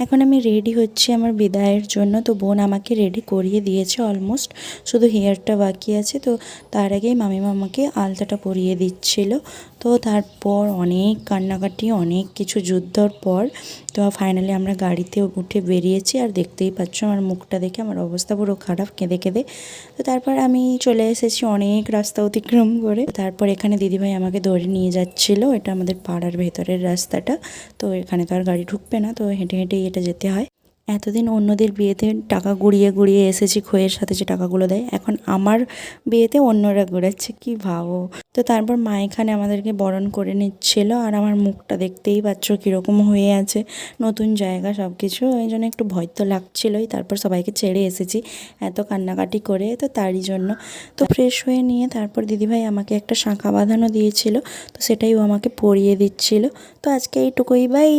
এখন আমি রেডি হচ্ছি আমার বিদায়ের জন্য। তো বোন আমাকে রেডি করিয়ে দিয়েছে অলমোস্ট, শুধু হেয়ারটা বাকি আছে। তো তার আগেই মামিমা আমাকে আলতাটা পরিয়ে দিচ্ছিল। তো তারপর অনেক কান্নাকাটি, অনেক কিছু যুদ্ধর পর তো ফাইনালি আমরা গাড়িতে উঠে বেরিয়েছি। আর দেখতেই পাচ্ছ আমার মুখটা দেখে আমার অবস্থা পুরো খারাপ, কেঁদে কেঁদে। তো তারপর আমি চলে এসেছি অনেক রাস্তা অতিক্রম করে। তারপর এখানে দিদিভাই আমাকে ধরে নিয়ে যাচ্ছিল। এটা আমাদের পাড়ার ভেতরের রাস্তাটা, তো এখানে তো আর গাড়ি ঢুকবে না, তো হেঁটে হেঁটেই এটা যেতে হয়। এতদিন অন্যদের বিয়েতে টাকা গুড়িয়ে গুড়িয়ে এসেছি, খইয়ের সাথে যে টাকাগুলো দেয়, এখন আমার বিয়েতে অন্যরা ঘুরাচ্ছে, কি ভাবো। তো তারপর মা এখানে আমাদেরকে বরণ করে নিচ্ছিল। আর আমার মুখটা দেখতেই পাচ্ছ কীরকম হয়ে আছে, নতুন জায়গা সব কিছু, এই জন্য একটু ভয় তো লাগছিলই। তারপর সবাইকে ছেড়ে এসেছি এত কান্নাকাটি করে, তো তারই জন্য। তো ফ্রেশ হয়ে নিয়ে তারপর দিদিভাই আমাকে একটা শাঁখা বাঁধানো দিয়েছিল, তো সেটাই ও আমাকে পরিয়ে দিচ্ছিল। তো আজকে এইটুকুই, বাই।